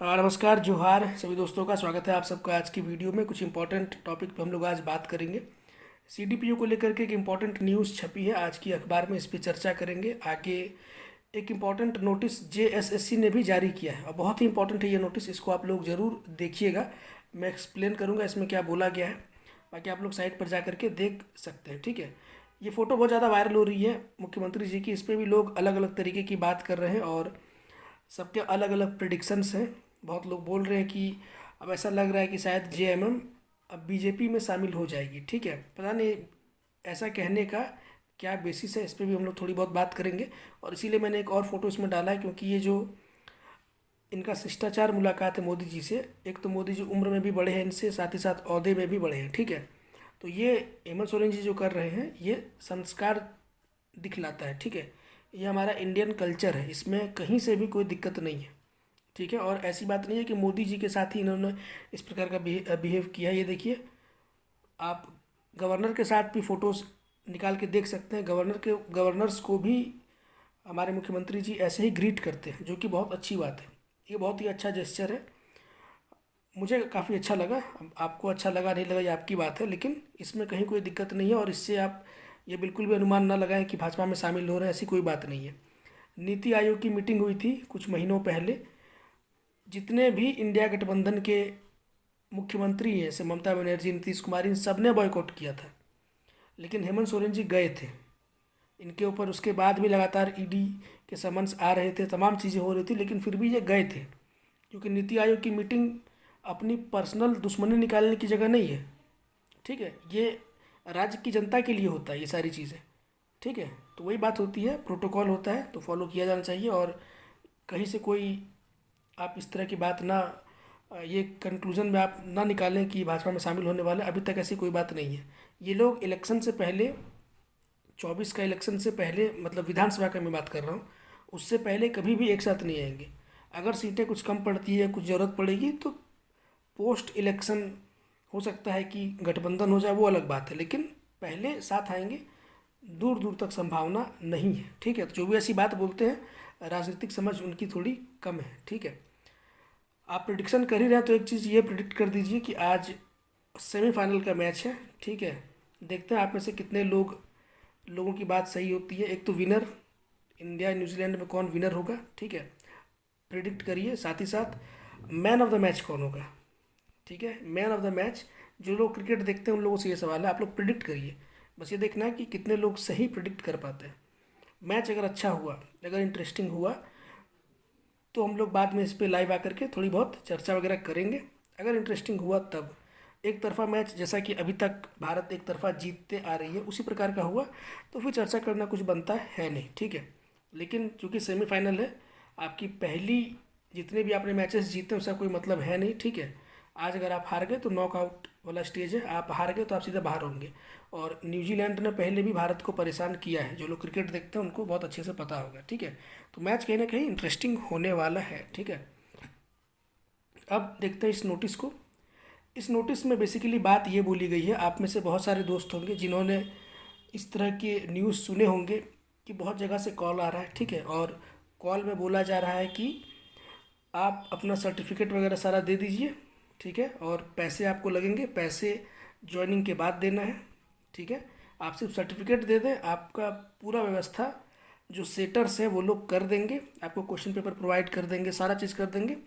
नमस्कार जोहार सभी दोस्तों का स्वागत है आप सबका आज की वीडियो में। कुछ इंपॉर्टेंट टॉपिक पे हम लोग आज बात करेंगे। सीडीपीओ को लेकर के एक इम्पॉर्टेंट न्यूज़ छपी है आज की अखबार में, इस पे चर्चा करेंगे। आगे एक इम्पॉर्टेंट नोटिस जेएसएससी ने भी जारी किया है और बहुत ही इंपॉर्टेंट है ये नोटिस, इसको आप लोग ज़रूर देखिएगा। मैं एक्सप्लेन करूँगा इसमें क्या बोला गया है, बाकी आप लोग साइट पर जा करके देख सकते हैं। ठीक है, ये फ़ोटो बहुत ज़्यादा वायरल हो रही है मुख्यमंत्री जी की, इस पर भी लोग अलग अलग तरीके की बात कर रहे हैं और सबके अलग अलग प्रिडिक्शंस हैं। बहुत लोग बोल रहे हैं कि अब ऐसा लग रहा है कि शायद जेएमएम अब बीजेपी में शामिल हो जाएगी। ठीक है, पता नहीं ऐसा कहने का क्या बेसिस है, इस पर भी हम लोग थोड़ी बहुत बात करेंगे। और इसीलिए मैंने एक और फोटो इसमें डाला है, क्योंकि ये जो इनका शिष्टाचार मुलाकात है मोदी जी से, एक तो मोदी जी उम्र में भी बड़े हैं इनसे, साथ ही साथ ओहदे में भी बड़े हैं। ठीक है, तो ये हेमंत सोरेन जी जो कर रहे हैं ये संस्कार दिखलाता है। ठीक है, ये हमारा इंडियन कल्चर है, इसमें कहीं से भी कोई दिक्कत नहीं है। ठीक है, और ऐसी बात नहीं है कि मोदी जी के साथ ही इन्होंने इस प्रकार का बिहेव किया। ये देखिए, आप गवर्नर के साथ भी फ़ोटोज़ निकाल के देख सकते हैं। गवर्नर्स को भी हमारे मुख्यमंत्री जी ऐसे ही ग्रीट करते हैं, जो कि बहुत अच्छी बात है। ये बहुत ही अच्छा जेस्चर है, मुझे काफ़ी अच्छा लगा। अब आपको अच्छा लगा नहीं लगा ये आपकी बात है, लेकिन इसमें कहीं कोई दिक्कत नहीं है। और इससे आप ये बिल्कुल भी अनुमान ना लगाएं कि भाजपा में शामिल हो रहे हैं, ऐसी कोई बात नहीं है। नीति आयोग की मीटिंग हुई थी कुछ महीनों पहले, जितने भी इंडिया गठबंधन के मुख्यमंत्री हैं जैसे ममता बनर्जी, नीतीश कुमार, इन सब ने बॉयकॉट किया था, लेकिन हेमंत सोरेन जी गए थे। इनके ऊपर उसके बाद भी लगातार ईडी के समन्स आ रहे थे, तमाम चीज़ें हो रही थी, लेकिन फिर भी ये गए थे, क्योंकि नीति आयोग की मीटिंग अपनी पर्सनल दुश्मनी निकालने की जगह नहीं है। ठीक है, ये राज्य की जनता के लिए होता है ये सारी चीज़ें। ठीक है, तो वही बात होती है, प्रोटोकॉल होता है तो फॉलो किया जाना चाहिए। और कहीं से कोई आप इस तरह की बात ना, ये कंक्लूजन में आप ना निकालें कि भाजपा में शामिल होने वाले, अभी तक ऐसी कोई बात नहीं है। ये लोग इलेक्शन से पहले, 24 का इलेक्शन से पहले, मतलब विधानसभा का मैं बात कर रहा हूँ, उससे पहले कभी भी एक साथ नहीं आएंगे। अगर सीटें कुछ कम पड़ती है, कुछ ज़रूरत पड़ेगी, तो पोस्ट इलेक्शन हो सकता है कि गठबंधन हो जाए, वो अलग बात है, लेकिन पहले साथ आएंगे दूर दूर तक संभावना नहीं है। ठीक है, तो जो भी ऐसी बात बोलते हैं, राजनीतिक समझ उनकी थोड़ी कम है। ठीक है, आप प्रिडिक्शन कर ही रहे हैं तो एक चीज़ ये प्रिडिक्ट कर दीजिए कि आज सेमीफाइनल का मैच है। ठीक है, देखते हैं आप में से कितने लोगों की बात सही होती है। एक तो विनर, इंडिया न्यूजीलैंड में कौन विनर होगा, ठीक है, प्रिडिक्ट करिए। साथ ही साथ मैन ऑफ द मैच कौन होगा। ठीक है, मैन ऑफ द मैच, जो लोग क्रिकेट देखते हैं उन लोगों से ये सवाल है, आप लोग प्रिडिक्ट करिए। बस ये देखना है कि कितने लोग सही प्रिडिक्ट कर पाते हैं। मैच अगर अच्छा हुआ, अगर इंटरेस्टिंग हुआ, तो हम लोग बाद में इस पर लाइव आकर के थोड़ी बहुत चर्चा वगैरह करेंगे। अगर इंटरेस्टिंग हुआ तब, एक तरफा मैच जैसा कि अभी तक भारत एक तरफा जीतते आ रही है उसी प्रकार का हुआ, तो फिर चर्चा करना कुछ बनता है नहीं। ठीक है, लेकिन चूंकि सेमीफाइनल है, आपकी पहली जितने भी आपने मैचेस जीते उसका कोई मतलब है नहीं। ठीक है, आज अगर आप हार गए तो नॉकआउट वाला स्टेज है, आप हार गए तो आप सीधे बाहर होंगे। और न्यूजीलैंड ने पहले भी भारत को परेशान किया है, जो लोग क्रिकेट देखते हैं उनको बहुत अच्छे से पता होगा। ठीक है, तो मैच कहीं ना कहीं इंटरेस्टिंग होने वाला है। ठीक है, अब देखते हैं इस नोटिस को। इस नोटिस में बेसिकली बात ये बोली गई है, आप में से बहुत सारे दोस्त होंगे जिन्होंने इस तरह के न्यूज़ सुने होंगे कि बहुत जगह से कॉल आ रहा है। ठीक है, और कॉल में बोला जा रहा है कि आप अपना सर्टिफिकेट वगैरह सारा दे दीजिए। ठीक है, और पैसे आपको लगेंगे, पैसे ज्वाइनिंग के बाद देना है। ठीक है, आप सिर्फ सर्टिफिकेट दे दें, आपका पूरा व्यवस्था जो सेटर्स है वो लोग कर देंगे, आपको क्वेश्चन पेपर प्रोवाइड कर देंगे, सारा चीज़ कर देंगे।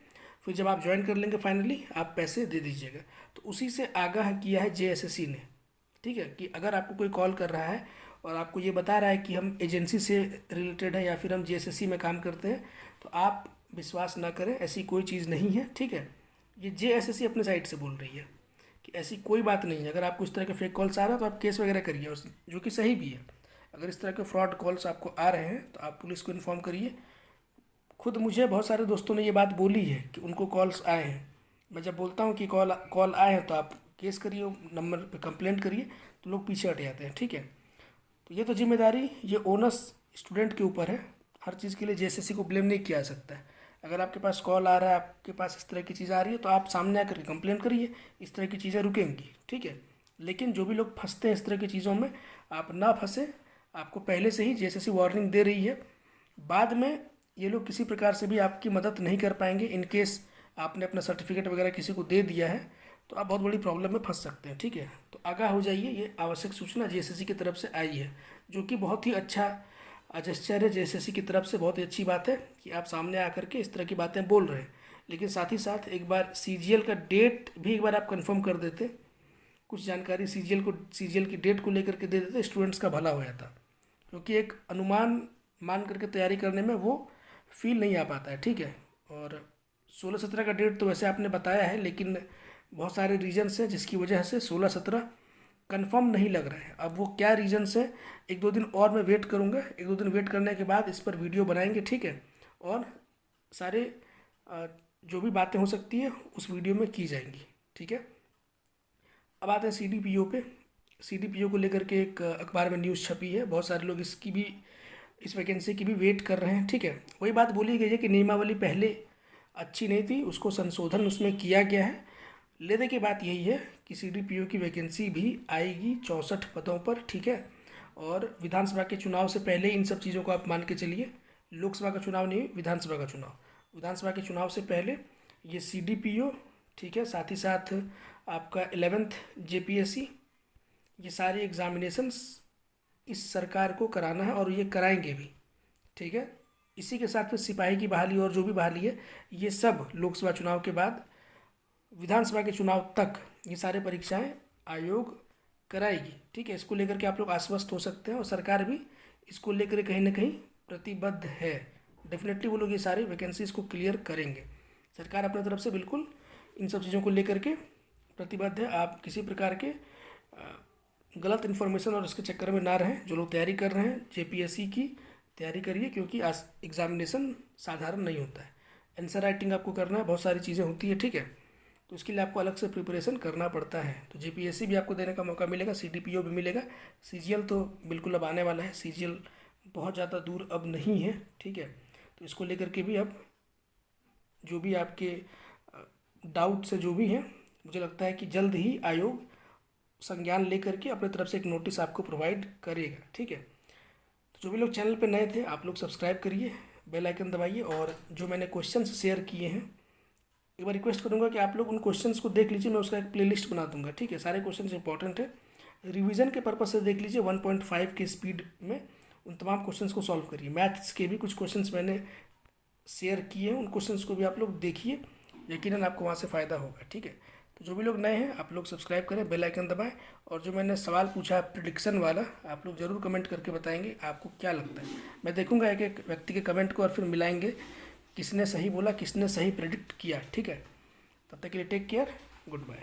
फिर जब आप ज्वाइन कर लेंगे फाइनली, आप पैसे दे दीजिएगा। तो उसी से आगाह किया है जेएसएससी ने। ठीक है, कि अगर आपको कोई कॉल कर रहा है और आपको ये बता रहा है कि हम एजेंसी से रिलेटेड है या फिर हम जेएसएससी में काम करते हैं, तो आप विश्वास ना करें, ऐसी कोई चीज़ नहीं है। ठीक है, ये जेएसएससी अपने साइड से बोल रही है कि ऐसी कोई बात नहीं है। अगर आपको इस तरह के फेक कॉल्स आ रहा है तो आप केस वगैरह करिए, जो कि सही भी है। अगर इस तरह के फ्रॉड कॉल्स आपको आ रहे हैं तो आप पुलिस को इन्फॉर्म करिए। खुद मुझे बहुत सारे दोस्तों ने ये बात बोली है कि उनको कॉल्स आए हैं। मैं जब बोलता हूँ कि कॉल कॉल आए हैं तो आप केस करिए, नंबर पे कंप्लेंट करिए, तो लोग पीछे हट जाते हैं। ठीक है, तो ये तो जिम्मेदारी ये ओनस स्टूडेंट के ऊपर है। हर चीज़ के लिए जेएसएससी को ब्लेम नहीं किया जा सकता है। अगर आपके पास कॉल आ रहा है, आपके पास इस तरह की चीज़ आ रही है, तो आप सामने आकर के कंप्लेंट करिए, इस तरह की चीज़ें रुकेंगी। ठीक है, लेकिन जो भी लोग फंसते हैं इस तरह की चीज़ों में, आप ना फंसे। आपको पहले से ही जेएसएससी वार्निंग दे रही है, बाद में ये लोग किसी प्रकार से भी आपकी मदद नहीं कर पाएंगे। इन केस आपने अपना सर्टिफिकेट वगैरह किसी को दे दिया है तो आप बहुत बड़ी प्रॉब्लम में फंस सकते हैं। ठीक है, तो आगाह हो जाइए, ये आवश्यक सूचना जेएसएससी की तरफ से आई है, जो कि बहुत ही अच्छा जेस्चर है जेएसएससी की तरफ से। बहुत ही अच्छी बात है कि आप सामने आकर के इस तरह की बातें बोल रहे हैं। लेकिन साथ ही साथ एक बार सीजीएल का डेट भी एक बार आप कंफर्म कर देते, कुछ जानकारी सीजीएल की डेट को लेकर के दे देते, स्टूडेंट्स का भला हो जाता। क्योंकि एक अनुमान मान करके तैयारी करने में वो फील नहीं आ पाता है। ठीक है, और 16-17 का डेट तो वैसे आपने बताया है, लेकिन बहुत सारे रीजन्स हैं जिसकी वजह से 16-17 कंफर्म नहीं लग रहा है। अब वो क्या रीजन्स है, 1-2 दिन और मैं वेट करूँगा, 1-2 दिन वेट करने के बाद इस पर वीडियो बनाएंगे। ठीक है, और सारे जो भी बातें हो सकती है उस वीडियो में की जाएंगी। ठीक है, अब आते हैं सीडीपीओ पे। सीडीपीओ को लेकर के एक अखबार में न्यूज़ छपी है, बहुत सारे लोग इस वैकेंसी की भी वेट कर रहे हैं। ठीक है, वही बात बोली गई है कि नियमावली पहले अच्छी नहीं थी, उसको संशोधन उसमें किया गया है। लेने की बात यही है कि सीडीपीओ की वैकेंसी भी आएगी 64 पदों पर। ठीक है, और विधानसभा के चुनाव से पहले इन सब चीज़ों को आप मान के चलिए, लोकसभा का चुनाव नहीं, विधानसभा का चुनाव, विधानसभा के चुनाव से पहले ये सीडीपीओ, ठीक है, साथ ही साथ आपका 11th जेपीएससी, ये सारे एग्जामिनेशंस इस सरकार को कराना है और ये कराएंगे भी। ठीक है, इसी के साथ फिर सिपाही की बहाली और जो भी बहाली है, ये सब लोकसभा चुनाव के बाद विधानसभा के चुनाव तक ये सारे परीक्षाएं आयोग कराएगी। ठीक है, इसको लेकर के आप लोग आश्वस्त हो सकते हैं, और सरकार भी इसको लेकर कहीं ना कहीं प्रतिबद्ध है। डेफिनेटली वो लोग ये सारी वैकेंसीज को क्लियर करेंगे। सरकार अपने तरफ से बिल्कुल इन सब चीज़ों को लेकर के प्रतिबद्ध है। आप किसी प्रकार के गलत इन्फॉर्मेशन और उसके चक्कर में ना रहें। जो लोग तैयारी कर रहे हैं जेपीएससी की, तैयारी करिए, क्योंकि आज एग्जामिनेशन साधारण नहीं होता है। आंसर राइटिंग आपको करना है, बहुत सारी चीज़ें होती है। ठीक है, तो इसके लिए आपको अलग से प्रिपरेशन करना पड़ता है। तो जेपीएससी भी आपको देने का मौका मिलेगा, सीडीपीओ भी मिलेगा, सीजीएल तो बिल्कुल अब आने वाला है, सीजीएल बहुत ज़्यादा दूर अब नहीं है। ठीक है, तो इसको लेकर के भी अब जो भी आपके डाउट से जो भी है, मुझे लगता है कि जल्द ही आयोग संज्ञान लेकर के अपने तरफ से एक नोटिस आपको प्रोवाइड करेगा। ठीक है, तो जो भी लोग चैनल पे नए थे आप लोग सब्सक्राइब करिए, बेल आइकन दबाइए, और जो मैंने क्वेश्चंस शेयर किए हैं एक बार रिक्वेस्ट करूंगा कि आप लोग उन क्वेश्चंस को देख लीजिए, मैं उसका एक प्लेलिस्ट बना दूंगा। ठीक है, सारे क्वेश्चंस इंपॉर्टेंट है, रिवीजन के पर्पज से देख लीजिए, 1.5 के स्पीड में उन तमाम क्वेश्चंस को सॉल्व करिए। मैथ्स के भी कुछ क्वेश्चंस मैंने शेयर किए हैं, उन क्वेश्चंस को भी आप लोग देखिए, यकीनन आपको वहाँ से फ़ायदा होगा। ठीक है, तो जो भी लोग नए हैं आप लोग सब्सक्राइब करें, बेल आइकन दबाएं, और जो मैंने सवाल पूछा प्रिडिक्शन वाला, आप लोग ज़रूर कमेंट करके बताएंगे आपको क्या लगता है। मैं देखूंगा एक एक व्यक्ति के कमेंट को और फिर मिलाएंगे किसने सही बोला, किसने सही प्रिडिक्ट किया। ठीक है, तब तक के लिए टेक केयर, गुड बाय।